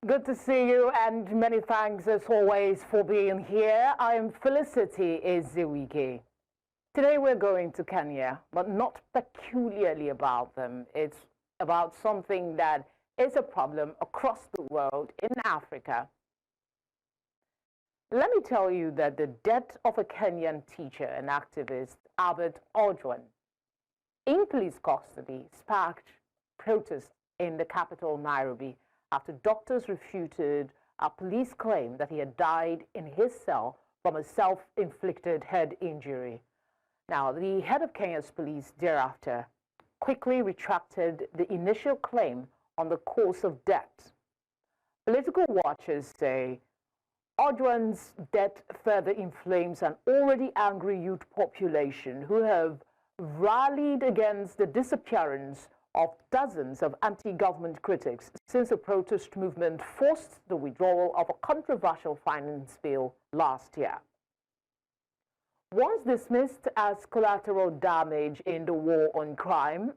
Good to see you, and many thanks as always for being here. I am Felicity Eziwike. Today we're going to Kenya, but not peculiarly about them. It's about something that is a problem across the world in Africa. Let me tell you that the death of a Kenyan teacher and activist, Albert Ojwang, in police custody sparked protests in the capital, Nairobi, after doctors refuted a police claim that he had died in his cell from a self-inflicted head injury. Now, the head of Kenya's police thereafter quickly retracted the initial claim on the cause of death. Political watchers say Ojwang's death further inflames an already angry youth population who have rallied against the disappearance of dozens of anti-government critics since the protest movement forced the withdrawal of a controversial finance bill last year. Once dismissed as collateral damage in the war on crime,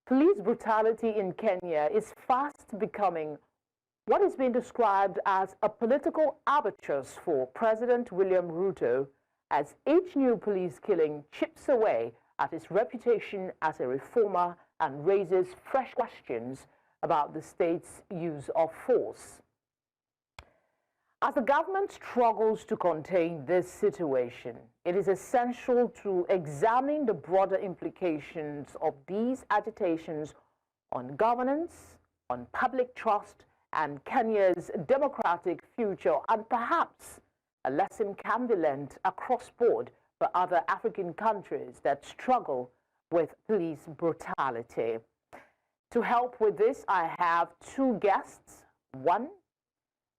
police brutality in Kenya is fast becoming what is being described as a political albatross for President William Ruto, as each new police killing chips away at his reputation as a reformer and raises fresh questions about the state's use of force. As the government struggles to contain this situation, it is essential to examine the broader implications of these agitations on governance, on public trust, and Kenya's democratic future, and perhaps a lesson can be learned across board for other African countries that struggle with police brutality. To help with this, I have two guests. One,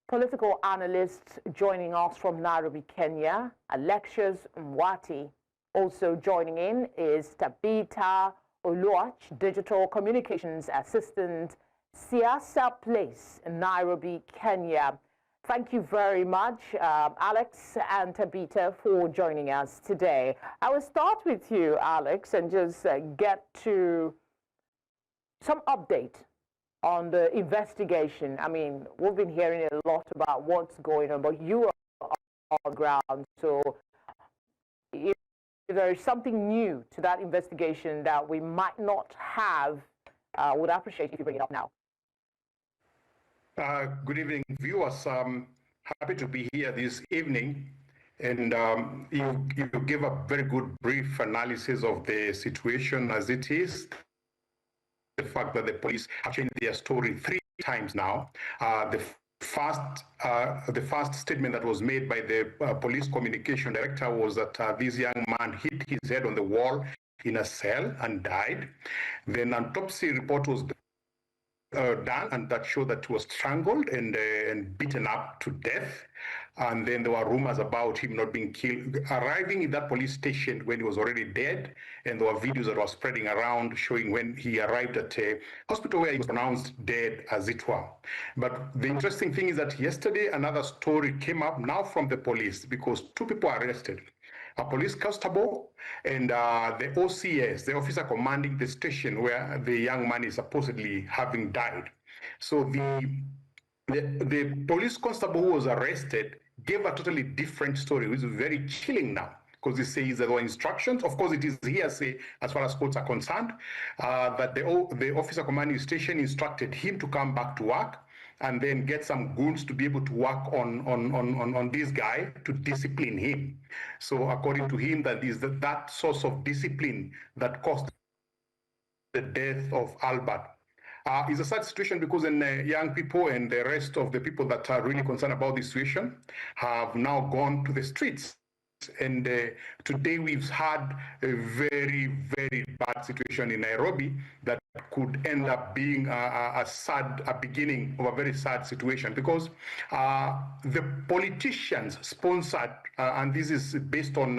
political analyst joining us from Nairobi, Kenya, Alexius Mwati. Also joining in is Tabitha Oluoch, digital communications assistant, Siasa Place, Nairobi, Kenya. Thank you very much, Alex and Tabitha, for joining us today. I will start with you, Alex, and just get to some update on the investigation. I mean, we've been hearing a lot about what's going on, but you are on the ground. So if there is something new to that investigation that we might not have, would appreciate if you bring it up now. Good evening, viewers. Happy to be here this evening. And you gave a very good brief analysis of the situation as it is. The fact that the police have changed their story 3 times now. The first statement that was made by the police communication director was that this young man hit his head on the wall in a cell and died. Then an autopsy report was done, and that showed that he was strangled and beaten up to death. And then there were rumors about him not being killed, arriving in that police station when he was already dead. And there were videos that were spreading around showing when he arrived at a hospital where he was pronounced dead, as it were. But the interesting thing is that yesterday another story came up now from the police, because 2 people are arrested. A police constable and the OCS, the officer commanding the station where the young man is supposedly having died. So the police constable who was arrested gave a totally different story, which is very chilling now, because he says there were instructions. Of course, it is hearsay as far as courts are concerned, that the officer commanding the station instructed him to come back to work and then get some goons to be able to work on this guy to discipline him. So according to him, that is that source of discipline that caused the death of Albert. It's a sad situation, because young people and the rest of the people that are really concerned about this situation have now gone to the streets. And today we've had a very, very bad situation in Nairobi that could end up being a beginning of a very sad situation, because the politicians sponsored, and this is based on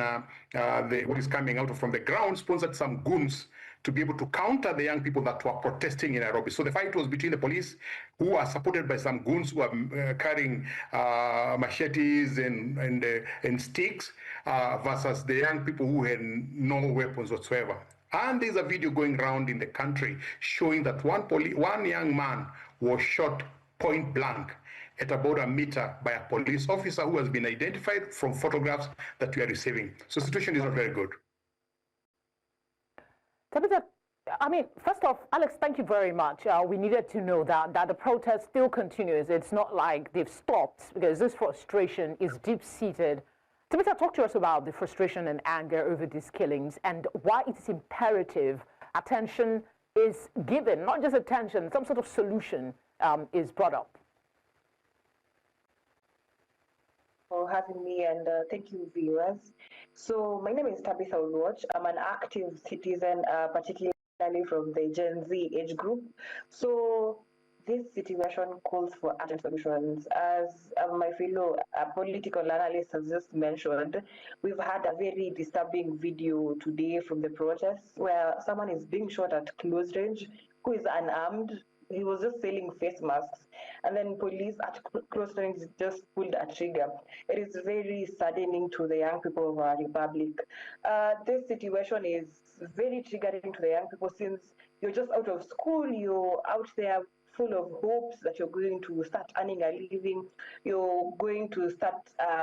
what is coming out from the ground, sponsored some goons to be able to counter the young people that were protesting in Nairobi. So the fight was between the police, who are supported by some goons who are carrying machetes and sticks, versus the young people who had no weapons whatsoever. And there's a video going around in the country showing that one young man was shot point blank at about a meter by a police officer who has been identified from photographs that we are receiving. So the situation is not very good. Tabitha, I mean, first off, Alex, thank you very much. We needed to know that the protest still continues. It's not like they've stopped, because this frustration is deep-seated. Tabitha, talk to us about the frustration and anger over these killings and why it is imperative attention is given, not just attention, some sort of solution is brought up. For having me, and thank you, viewers. So my name is Tabitha Ojwang. I'm an active citizen, particularly from the Gen Z age group. So this situation calls for urgent solutions. As my fellow political analyst has just mentioned, we've had a very disturbing video today from the protests where someone is being shot at close range, who is unarmed. He was just selling face masks, and then police at close range just pulled a trigger. It is very saddening to the young people of our republic. This situation is very triggering to the young people, since you're just out of school, you're out there full of hopes that you're going to start earning a living, you're going to start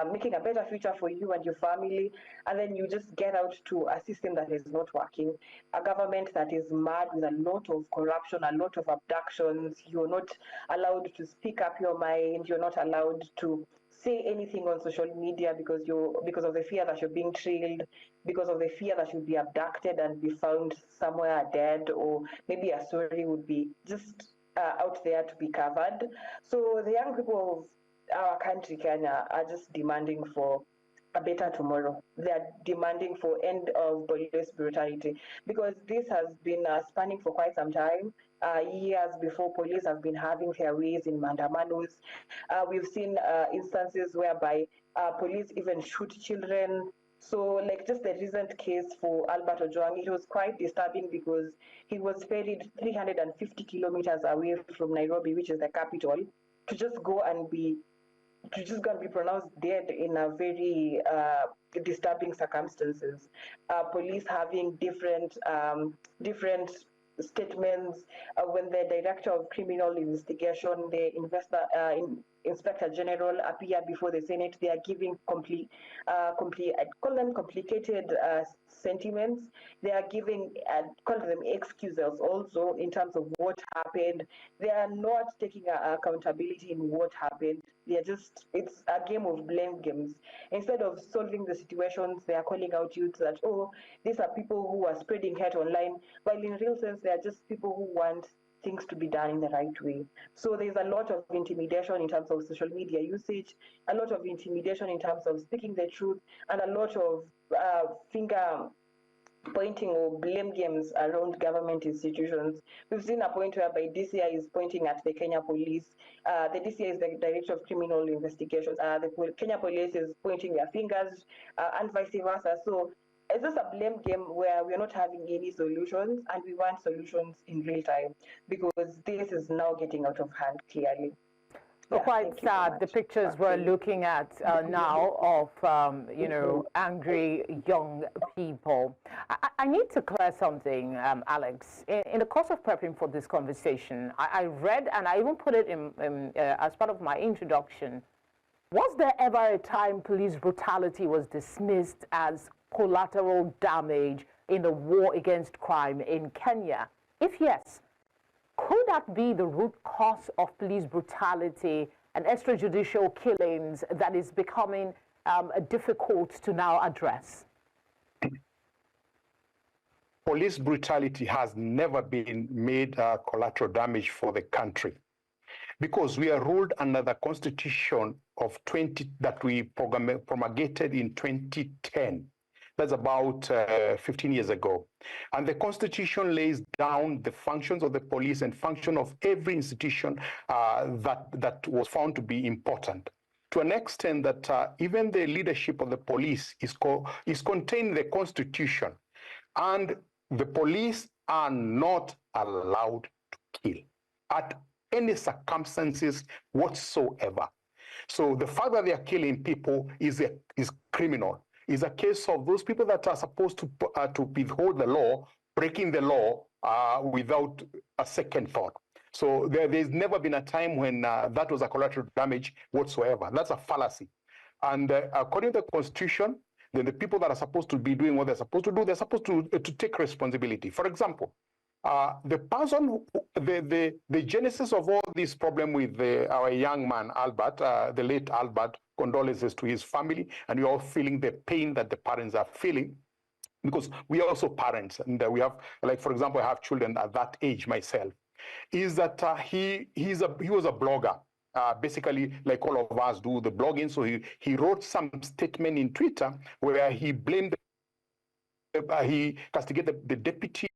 making a better future for you and your family, and then you just get out to a system that is not working, a government that is mad with a lot of corruption, a lot of abductions. You're not allowed to speak up your mind, you're not allowed to say anything on social media because of the fear that you're being trailed, because of the fear that you'll be abducted and be found somewhere dead, or maybe a story would be just out there to be covered. So the young people of our country, Kenya, are just demanding for a better tomorrow. They are demanding for end of police brutality, because this has been spanning for quite some time. Years before, police have been having their ways in mandamanos. We've seen instances whereby police even shoot children. So, like just the recent case for Albert Ojwang, it was quite disturbing because he was ferried 350 kilometers away from Nairobi, which is the capital, to just go and be pronounced dead in a very disturbing circumstances. Police having different statements when the director of criminal investigation, the Inspector General appear before the Senate. They are giving I call them complicated sentiments. They are giving, call them excuses also in terms of what happened. They are not taking accountability in what happened. They are just, it's a game of blame games. Instead of solving the situations, they are calling out youth that, oh, these are people who are spreading hate online, while in real sense, they are just people who want things to be done in the right way. So there's a lot of intimidation in terms of social media usage, a lot of intimidation in terms of speaking the truth, and a lot of finger pointing or blame games around government institutions. We've seen a point whereby DCI is pointing at the Kenya police. The DCI is the Director of Criminal Investigations. The Kenya police is pointing their fingers, and vice versa. So it's just a blame game where we're not having any solutions, and we want solutions in real time, because this is now getting out of hand clearly. Yeah, quite sad, the pictures we're looking at now of, you know, angry young people. I need to clear something, Alex. In the course of prepping for this conversation, I read, and I even put it in as part of my introduction, was there ever a time police brutality was dismissed as collateral damage in the war against crime in Kenya? If yes, could that be the root cause of police brutality and extrajudicial killings that is becoming difficult to now address? Police brutality has never been made collateral damage for the country, because we are ruled under the Constitution of that we promulgated in 2010. That's about 15 years ago. And the Constitution lays down the functions of the police and function of every institution that was found to be important, to an extent that even the leadership of the police is contained in the Constitution. And the police are not allowed to kill at any circumstances whatsoever. So the fact that they are killing people is criminal. Is a case of those people that are supposed to withhold the law, breaking the law without a second thought. So there's never been a time when that was a collateral damage whatsoever. That's a fallacy. And according to the Constitution, then the people that are supposed to be doing what they're supposed to do, they're supposed to take responsibility. For example, the person, the genesis of all this problem with our young man, Albert, the late Albert, condolences to his family, and we're all feeling the pain that the parents are feeling, because we are also parents, and we have, like, for example, I have children at that age myself, is that he was a blogger. Basically, like all of us do the blogging. So he wrote some statement in Twitter where he blamed, he castigated the deputy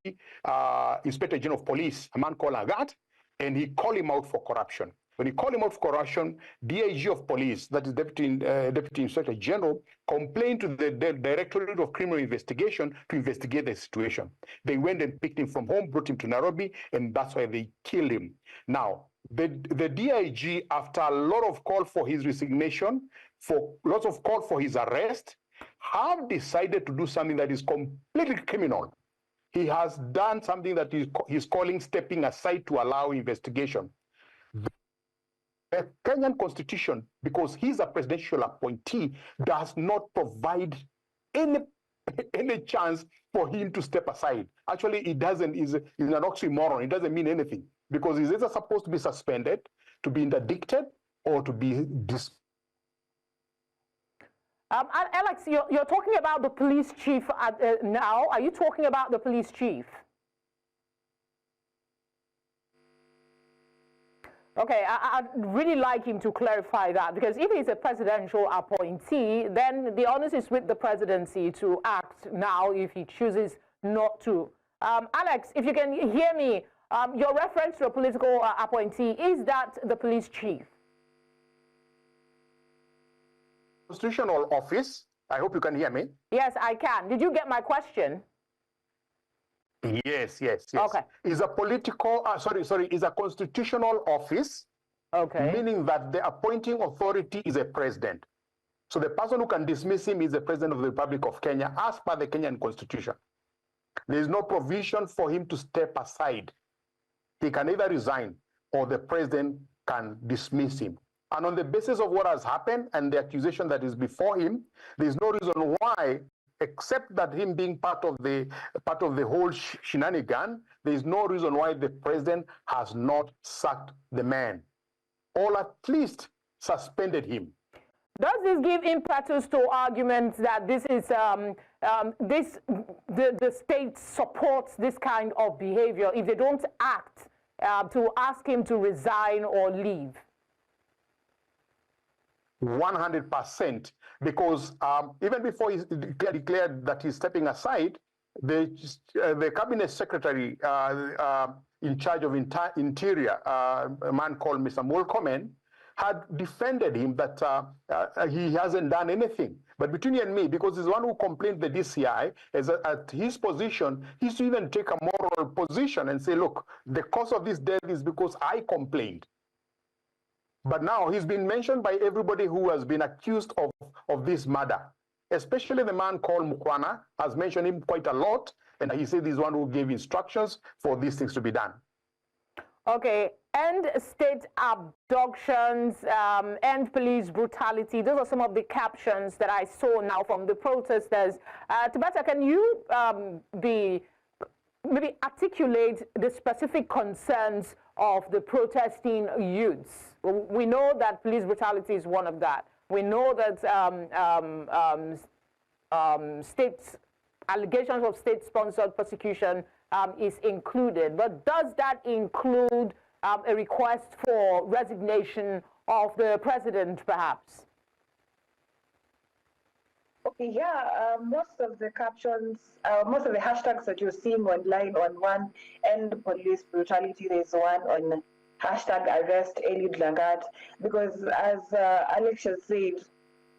inspector general of police, a man called Agat, and he called him out for corruption. When he called him out for corruption, DIG of police, that is deputy inspector general, complained to the Directorate of Criminal Investigation to investigate the situation. They went and picked him from home, brought him to Nairobi, and that's why they killed him. Now, the DIG, after a lot of call for his resignation, for lots of call for his arrest, have decided to do something that is completely criminal. He has done something that he's calling stepping aside to allow investigation. The Kenyan Constitution, because he's a presidential appointee, does not provide any chance for him to step aside. Actually, it doesn't, is an oxymoron. It doesn't mean anything, because he's either supposed to be suspended, to be interdicted, or to be dismissed. Alex, you're talking about the police chief now. Are you talking about the police chief? Okay, I'd really like him to clarify that, because if he's a presidential appointee, then the onus is with the presidency to act now if he chooses not to. Alex, if you can hear me, your reference to a political appointee, is that the police chief? Constitutional office. I hope you can hear me. Yes, I can. Did you get my question? Yes. Okay. Is a political, is a constitutional office. Okay. Meaning that the appointing authority is a president. So the person who can dismiss him is the president of the Republic of Kenya, as per the Kenyan Constitution. There is no provision for him to step aside. He can either resign or the president can dismiss him. And on the basis of what has happened and the accusation that is before him, there is no reason why, except that him being part of the whole shenanigan, there is no reason why the president has not sacked the man, or at least suspended him. Does this give impetus to arguments that this is the state supports this kind of behavior if they don't act to ask him to resign or leave? 100%, because even before he declared that he's stepping aside, the cabinet secretary in charge of interior, a man called Mr. Mulcomen, had defended him that he hasn't done anything. But between you and me, because he's the one who complained the DCI, at his position, he's to even take a moral position and say, look, the cause of this death is because I complained. But now he's been mentioned by everybody who has been accused of this murder, especially the man called Mukwana has mentioned him quite a lot, and he said he's one who gave instructions for these things to be done. Okay, end state abductions, end police brutality. Those are some of the captions that I saw now from the protesters. Tabata, can you maybe articulate the specific concerns of the protesting youths? We know that police brutality is one of that. We know that allegations of state-sponsored persecution is included. But does that include a request for resignation of the president, perhaps? Okay, yeah, most of the captions, most of the hashtags that you're seeing online on one, end police brutality, there's one on hashtag arrest Eliud Lagat, because as Alex has said,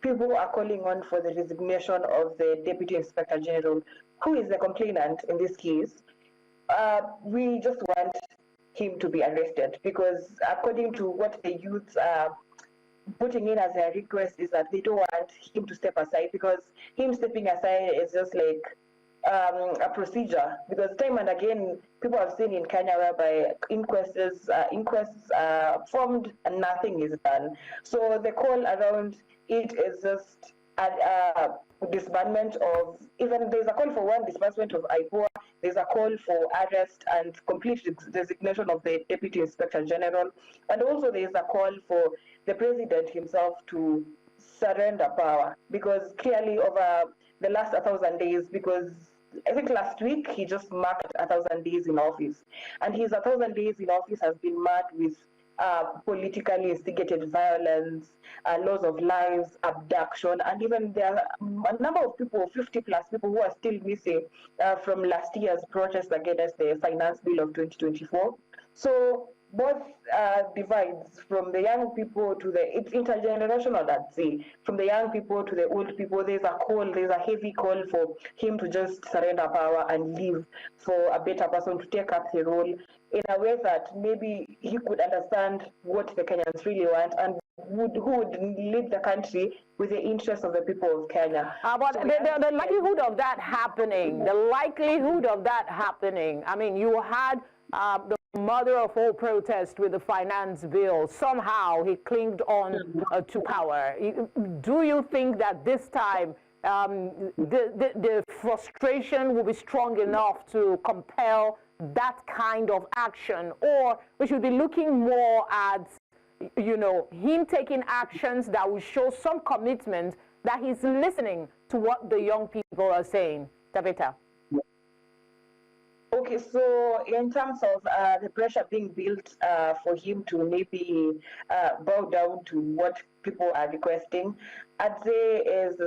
people are calling on for the resignation of the Deputy Inspector General, who is the complainant in this case. We just want him to be arrested, because according to what the youths are putting in as a request is that they don't want him to step aside, because him stepping aside is just like a procedure, because time and again people have seen in Kenya whereby inquests are formed and nothing is done. So the call around it is just a disbandment of, even there's a call for one disbursement of IPOA, there's a call for arrest and complete designation of the Deputy Inspector General, and also there's a call for the President himself to surrender power, because clearly over the last 1,000 days, because I think last week he just marked 1,000 days in office, and his 1,000 days in office has been marked with politically instigated violence, loss of lives, abduction, and even there are a number of people, 50 plus people, who are still missing from last year's protest against the finance bill of 2024. So both divides, from the young people to the, it's intergenerational, I'd say, from the young people to the old people. There's a heavy call for him to just surrender power and leave for a better person to take up the role in a way that maybe he could understand what the Kenyans really want, and who would lead the country with the interests of the people of Kenya. But so the likelihood of that happening, I mean, you had the mother of all protest with the finance bill. Somehow he clinged on to power. Do you think that this time the frustration will be strong enough to compel that kind of action, or we should be looking more at, you know, him taking actions that will show some commitment that he's listening to what the young people are saying? Tabitha. Okay, so in terms of the pressure being built for him to maybe bow down to what people are requesting, I'd say it's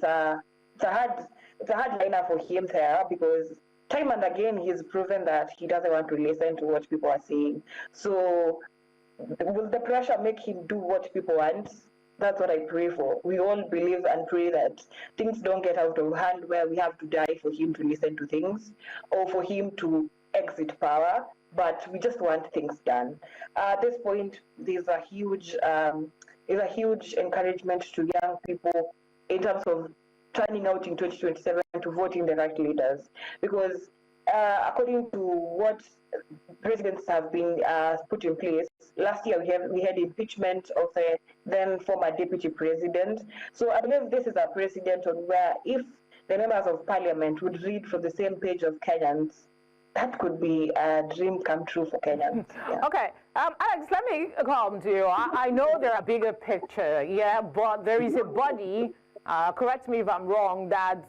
a hard liner for him there, because time and again he's proven that he doesn't want to listen to what people are saying. So will the pressure make him do what people want? That's what I pray for. We all believe and pray that things don't get out of hand where we have to die for him to listen to things, or for him to exit power, but we just want things done. At this point, there's a huge encouragement to young people in terms of turning out in 2027 to voting the right leaders, because according to what presidents have been put in place, last year we had impeachment of the then former deputy president. So I believe this is a precedent on where, if the members of parliament would read from the same page of Kenyans, that could be a dream come true for Kenyans. Yeah. Okay, Alex, let me come to you. I know there are bigger picture, yeah, but there is a body, correct me if I'm wrong, that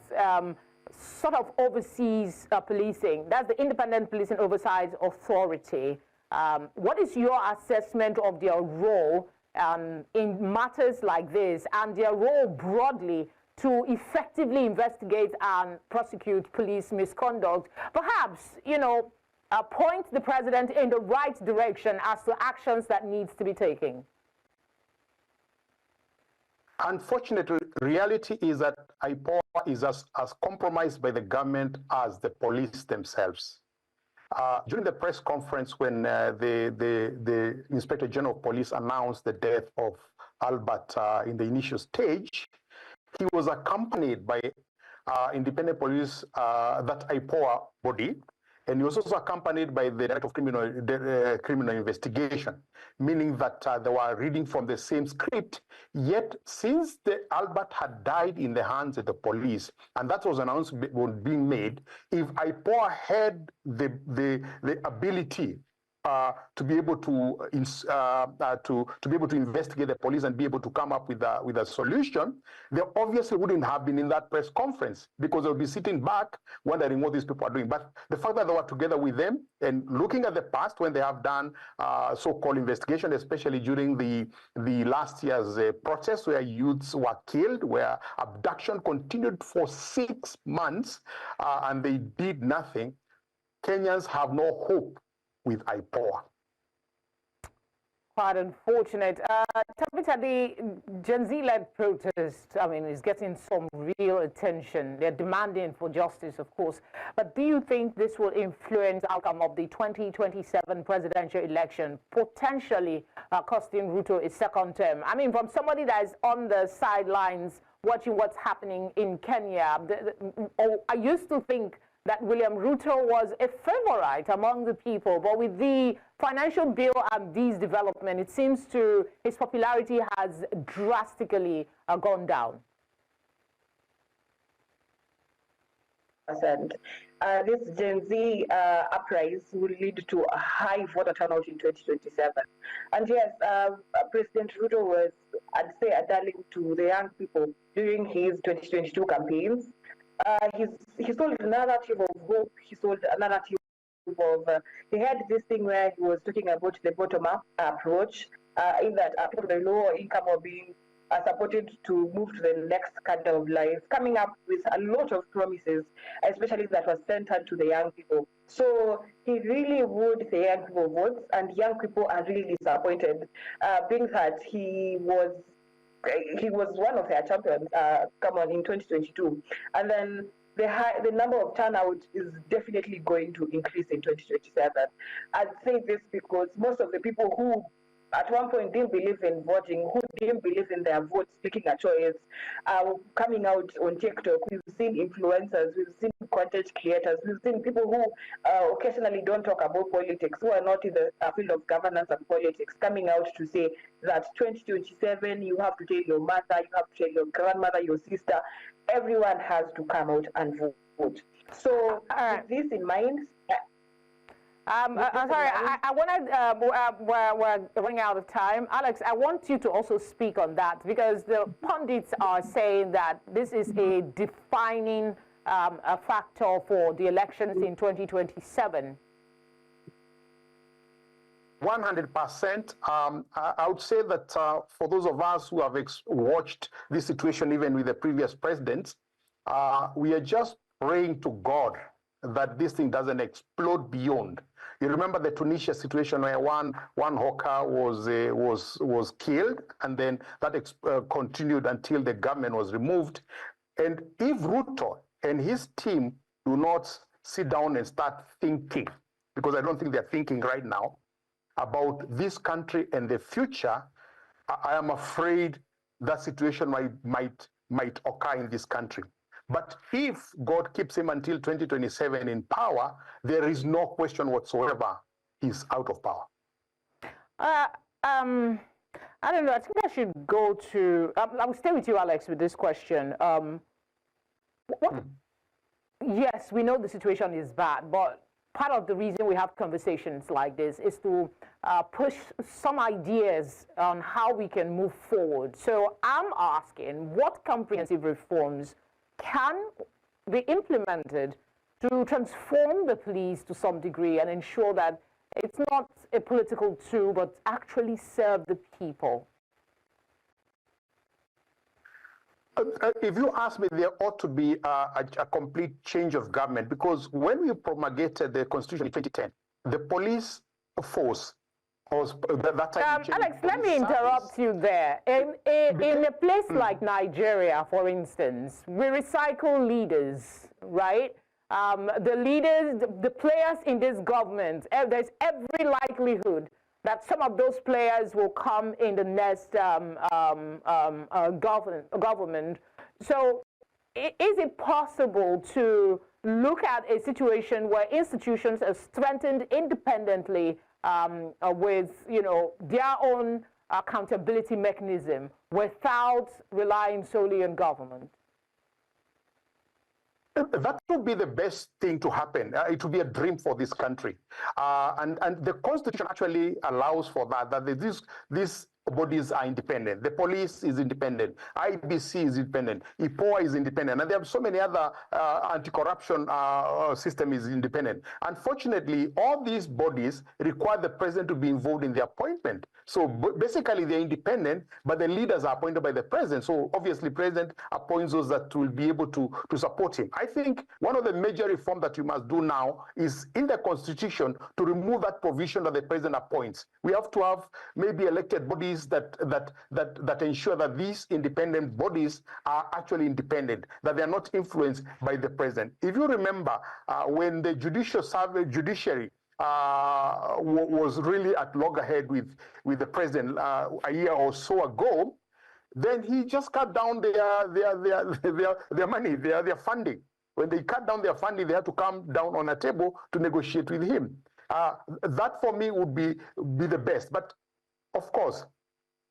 sort of oversees policing. That's the Independent Policing Oversight Authority. What is your assessment of their role in matters like this, and their role broadly to effectively investigate and prosecute police misconduct? Perhaps, you know, point the president in the right direction as to actions that needs to be taken. Unfortunately, reality is that IPOA is as compromised by the government as the police themselves. During the press conference when the Inspector General of Police announced the death of Albert in the initial stage, he was accompanied by independent police, that IPOA body, and he was also accompanied by the Director of Criminal Investigation, meaning that they were reading from the same script. Yet, since Albert had died in the hands of the police, and that was announced being made, if IPOA had the ability to be able to investigate the police and be able to come up with a solution, they obviously wouldn't have been in that press conference, because they'll be sitting back wondering what these people are doing. But the fact that they were together with them and looking at the past when they have done so-called investigation, especially during the last year's protest where youths were killed, where abduction continued for 6 months and they did nothing, Kenyans have no hope with IPOA. Quite unfortunate. Tabitha, the Gen Z-led protest, I mean, is getting some real attention. They're demanding for justice, of course. But do you think this will influence the outcome of the 2027 presidential election, potentially costing Ruto a second term? I mean, from somebody that is on the sidelines watching what's happening in Kenya. I used to think that William Ruto was a favorite among the people, but with the financial bill and these developments, it seems his popularity has drastically gone down. This Gen Z uprise will lead to a high voter turnout in 2027. And yes, President Ruto was, I'd say, a darling to the young people during his 2022 campaigns. He sold a narrative of hope. He sold a narrative of, he had this thing where he was talking about the bottom-up approach, in that people with lower income are being supported to move to the next kind of life, coming up with a lot of promises, especially that was centered to the young people. So he really wooed the young people votes, and young people are really disappointed, being that he was one of their champions, in 2022. And then the number of turnout is definitely going to increase in 2027. I'd say this because most of the people who at one point didn't believe in voting, who didn't believe in their votes taking a choice, coming out on TikTok. We've seen influencers, we've seen content creators, we've seen people who occasionally don't talk about politics, who are not in the field of governance and politics, coming out to say that 2027, you have to tell your mother, you have to tell your grandmother, your sister, everyone has to come out and vote. So with this in mind, I'm sorry, I wanted, we're running out of time. Alex, I want you to also speak on that, because the pundits are saying that this is a defining a factor for the elections in 2027. 100%. I would say that for those of us who have watched this situation, even with the previous presidents, we are just praying to God that this thing doesn't explode beyond. You remember the Tunisia situation where one hawker was killed, and then that continued until the government was removed. And if Ruto and his team do not sit down and start thinking, because I don't think they're thinking right now about this country and the future, I am afraid that situation might occur in this country. But if God keeps him until 2027 in power, there is no question whatsoever he's out of power. I don't know. I think I should go to. I will stay with you, Alex, with this question. Yes, we know the situation is bad, but part of the reason we have conversations like this is to push some ideas on how we can move forward. So I'm asking, what comprehensive reforms can be implemented to transform the police to some degree and ensure that it's not a political tool, but actually serve the people? If you ask me, there ought to be a complete change of government, because when we promulgated the Constitution in 2010, the police force was that time. Alex, let me interrupt you there. In a place like Nigeria, for instance, we recycle leaders, right? The leaders, the players in this government, there's every likelihood that some of those players will come in the next government. So is it possible to look at a situation where institutions are strengthened independently with, their own accountability mechanism without relying solely on government? That would be the best thing to happen. It would be a dream for this country. And the Constitution actually allows for that these bodies are independent. The police is independent. IBC is independent. IPOA is independent. And there are so many other anti-corruption system is independent. Unfortunately, all these bodies require the president to be involved in the appointment. So basically, they're independent, but the leaders are appointed by the president. So obviously, president appoints those that will be able to support him. I think one of the major reforms that we must do now is in the Constitution to remove that provision that the president appoints. We have to have maybe elected bodies that ensure that these independent bodies are actually independent, that they are not influenced by the president. If you remember, when the judiciary was really at loggerhead with the president a year or so ago, then he just cut down their money, their funding. When they cut down their funding, they had to come down on a table to negotiate with him. That for me would be the best. But of course,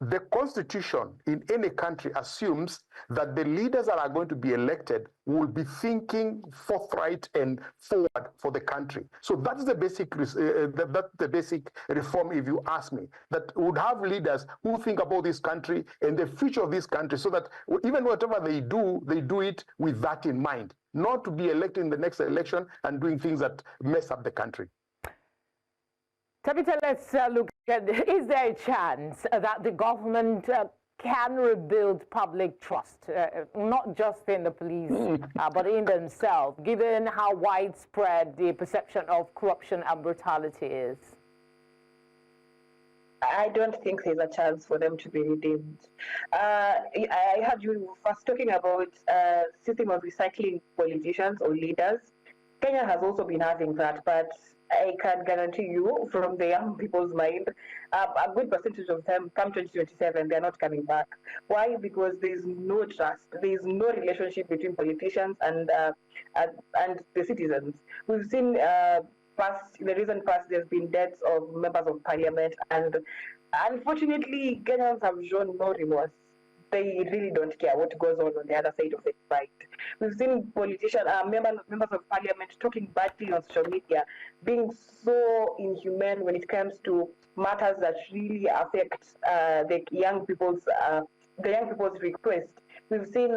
the constitution in any country assumes that the leaders that are going to be elected will be thinking forthright and forward for the country. So that's the basic reform, if you ask me, that would have leaders who think about this country and the future of this country, so that even whatever they do it with that in mind, not to be elected in the next election and doing things that mess up the country. Tabitha, let's look at, is there a chance that the government can rebuild public trust, not just in the police, but in themselves, given how widespread the perception of corruption and brutality is? I don't think there's a chance for them to be redeemed. I heard you first talking about system of recycling politicians or leaders. Kenya has also been having that, but I can guarantee you, from the young people's mind, a good percentage of them, come 2027, they're not coming back. Why? Because there's no trust. There's no relationship between politicians and the citizens. We've seen in the recent past, there's been deaths of members of parliament, and unfortunately, Kenyans have shown no remorse. They really don't care what goes on the other side of the fight. We've seen politicians, members of parliament talking badly on social media, being so inhumane when it comes to matters that really affect the young people's request. We've seen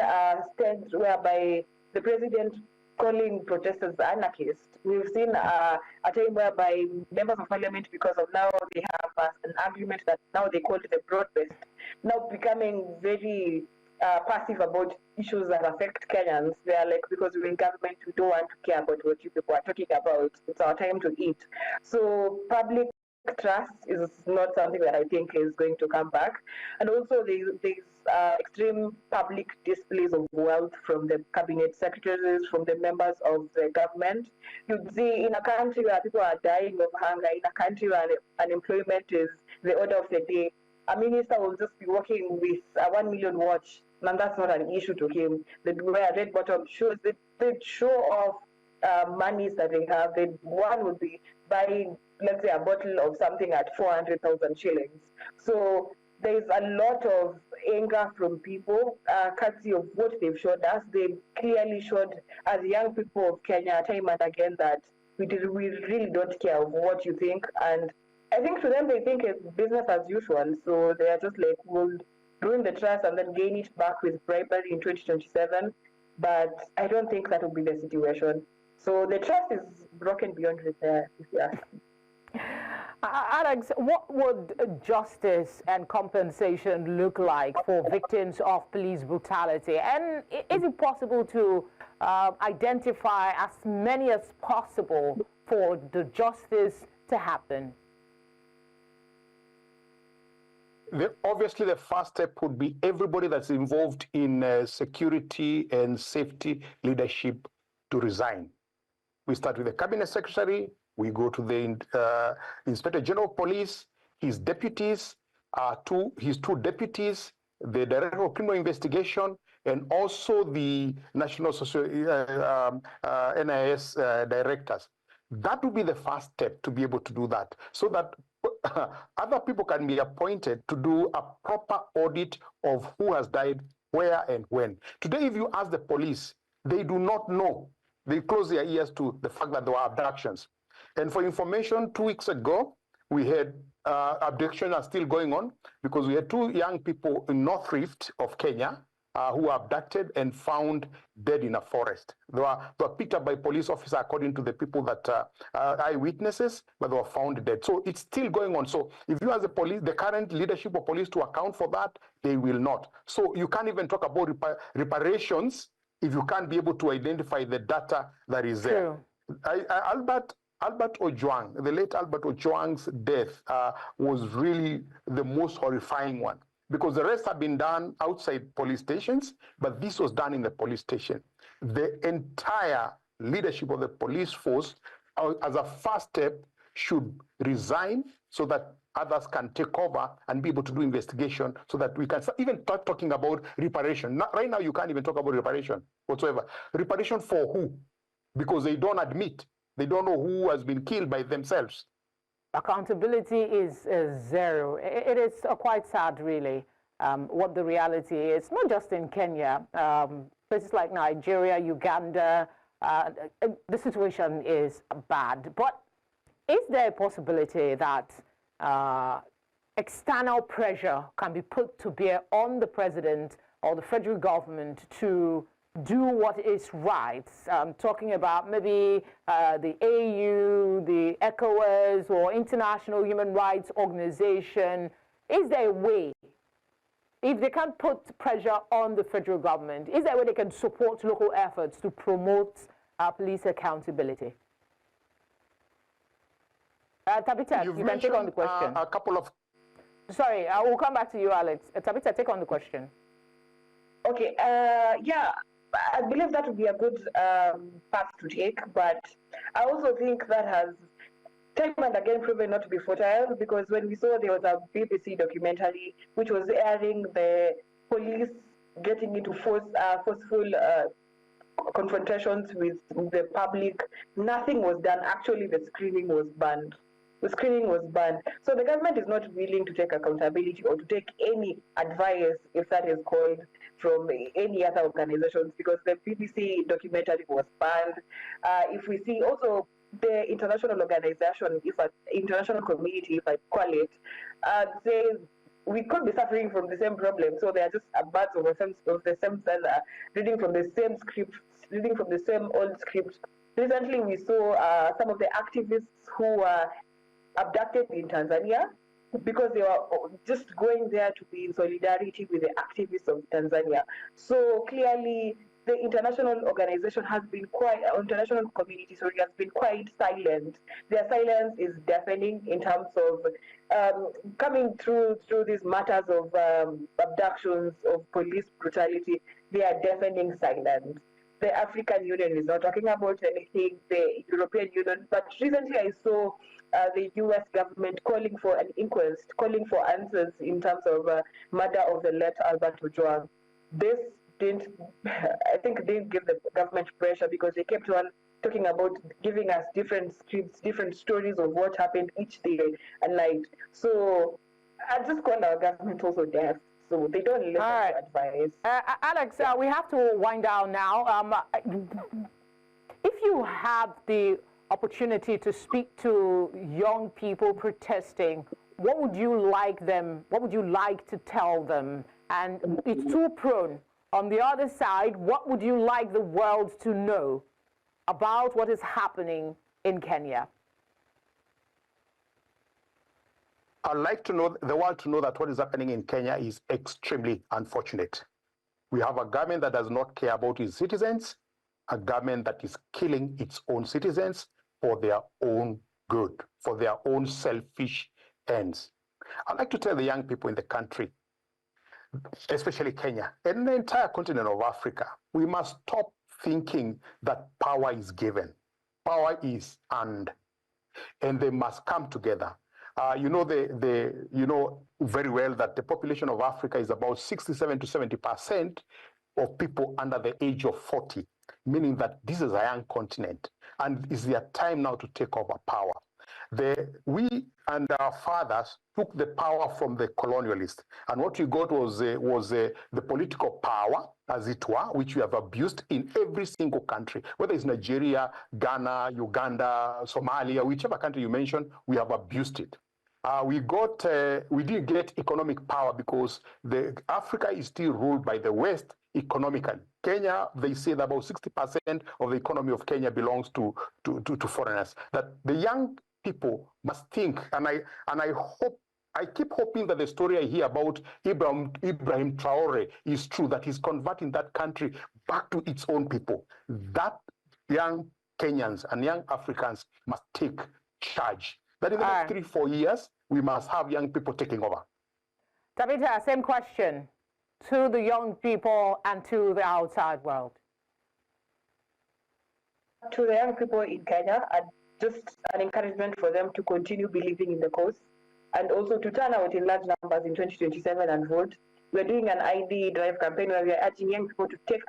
stands whereby the president calling protesters anarchists. We've seen a time whereby members of parliament, because of now they have an agreement that now they call it the broad-based, now becoming very passive about issues that affect Kenyans. They are like, because we're in government, we don't want to care about what you people are talking about. It's our time to eat. So public trust is not something that I think is going to come back. And also there's extreme public displays of wealth from the cabinet secretaries, from the members of the government. You'd see in a country where people are dying of hunger, in a country where unemployment is the order of the day, a minister will just be working with a 1 million watch, and that's not an issue to him. They wear red bottom shoes. They show off monies that they have. One would be buying, let's say, a bottle of something at 400,000 shillings. So there's a lot of anger from people, courtesy of what they've showed us. They clearly showed, as young people of Kenya, time and again, that we really don't care of what you think. And I think to them, they think it's business as usual. So they are just like, we'll ruin the trust and then gain it back with bribery in 2027. But I don't think that will be the situation. So the trust is broken beyond repair, if you ask me. Alex, what would justice and compensation look like for victims of police brutality? And is it possible to identify as many as possible for the justice to happen? Obviously, the first step would be everybody that's involved in security and safety leadership to resign. We start with the cabinet secretary. We go to the Inspector General of Police, his deputies, his two deputies, the Director of Criminal Investigation, and also the National NIS directors. That would be the first step to be able to do that, so that other people can be appointed to do a proper audit of who has died, where, and when. Today, if you ask the police, they do not know. They close their ears to the fact that there were abductions. And for information, 2 weeks ago, we had abductions are still going on, because we had 2 young people in North Rift of Kenya who were abducted and found dead in a forest. They were picked up by police officers, according to the people that eyewitnesses, but they were found dead. So it's still going on. So if you ask the police, the current leadership of police to account for that, they will not. So you can't even talk about reparations if you can't be able to identify the data that is there. Albert Ojwang, the late Albert Ojwang's death was really the most horrifying one, because the rest have been done outside police stations, but this was done in the police station. The entire leadership of the police force, as a first step, should resign so that others can take over and be able to do investigation so that we can even start talking about reparation. Right now, you can't even talk about reparation whatsoever. Reparation for who? Because they don't admit. They don't know who has been killed by themselves. Accountability is zero. It is quite sad, really, what the reality is, not just in Kenya, places like Nigeria, Uganda, the situation is bad. But is there a possibility that external pressure can be put to bear on the president or the federal government to do what is right? Talking about maybe the AU, the ECOWAS, or International Human Rights Organization. Is there a way, if they can't put pressure on the federal government, is there a way they can support local efforts to promote police accountability? Tabitha, you can take on the question. A couple of... Sorry, I will come back to you, Alex. Tabitha, take on the question. Okay, yeah, I believe that would be a good path to take, but I also think that has time and again proven not to be fertile, because when we saw there was a BBC documentary which was airing the police getting into forceful confrontations with the public, nothing was done. Actually, the screening was banned. The screening was banned. So the government is not willing to take accountability or to take any advice, if that is called, from any other organizations, because the BBC documentary was banned. If we see also the international organization, international community, if I call it, says we could be suffering from the same problem. So they are just birds of the same feather, reading from the same script, reading from the same old script. Recently, we saw some of the activists who were abducted in Tanzania because they were just going there to be in solidarity with the activists of Tanzania. So clearly, the international organization has been international community, has been quite silent. Their silence is deafening in terms of coming through these matters of abductions, of police brutality. They are deafening silent. The African Union is not talking about anything, the European Union, but recently I saw the US government calling for an inquest, calling for answers in terms of murder of the late Albert Ojwang. This didn't give the government pressure, because they kept on talking about giving us different scripts, different stories of what happened each day and night. So I just call our government also deaf. So they don't listen to advice. Alex, we have to wind down now. If you have the opportunity to speak to young people protesting, what would you like to tell them? And it's too prone. On the other side, what would you like the world to know about what is happening in Kenya? I'd like to know the world to know that what is happening in Kenya is extremely unfortunate. We have a government that does not care about its citizens, a government that is killing its own citizens for their own good, for their own selfish ends. I'd like to tell the young people in the country, especially Kenya, and the entire continent of Africa, we must stop thinking that power is given. Power is earned, and they must come together. You know very well that the population of Africa is about 67 to 70% of people under the age of 40, meaning that this is a young continent, and it's their time now to take over power. We and our fathers took the power from the colonialists, and what we got was the political power, as it were, which we have abused in every single country, whether it's Nigeria, Ghana, Uganda, Somalia, whichever country you mention, we have abused it. We didn't get economic power because Africa is still ruled by the West economically. Kenya, they say that about 60% of the economy of Kenya belongs to foreigners. That the young people must think, and I keep hoping that the story I hear about Ibrahim Traore is true, that he's converting that country back to its own people. That young Kenyans and young Africans must take charge. That in the next 3-4 years, we must have young people taking over. Tabitha, same question to the young people and to the outside world. To the young people in Kenya, just an encouragement for them to continue believing in the cause, and also to turn out in large numbers in 2027 and vote. We're doing an ID drive campaign where we're urging young people to take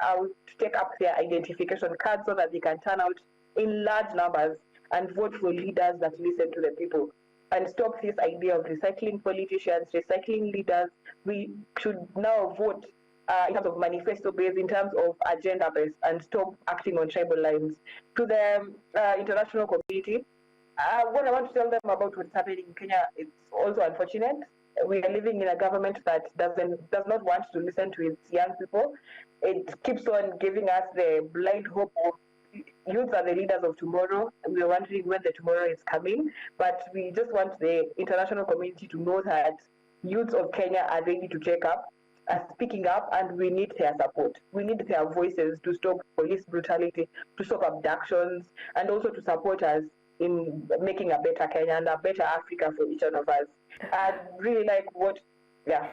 up their identification cards so that they can turn out in large numbers and vote for leaders that listen to the people and stop this idea of recycling politicians, recycling leaders. We should now vote in terms of manifesto based, in terms of agenda based, and stop acting on tribal lines. To the international community, what I want to tell them about what's happening in Kenya, it's also unfortunate. We are living in a government that does not want to listen to its young people. It keeps on giving us the blind hope of youth are the leaders of tomorrow. We are wondering when the tomorrow is coming, but we just want the international community to know that youths of Kenya are ready to take up, are speaking up, and we need their support. We need their voices to stop police brutality, to stop abductions, and also to support us in making a better Kenya and a better Africa for each one of us. I really like what, yeah.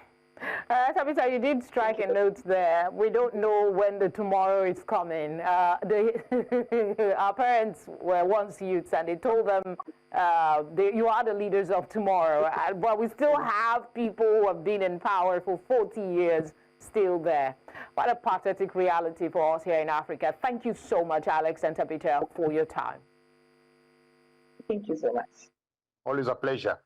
Tabitha, you did strike a note there. We don't know when the tomorrow is coming. Our parents were once youths, and they told them, you are the leaders of tomorrow. But we still have people who have been in power for 40 years still there. What a pathetic reality for us here in Africa. Thank you so much, Alex and Tabitha, for your time. Thank you so much. Always a pleasure.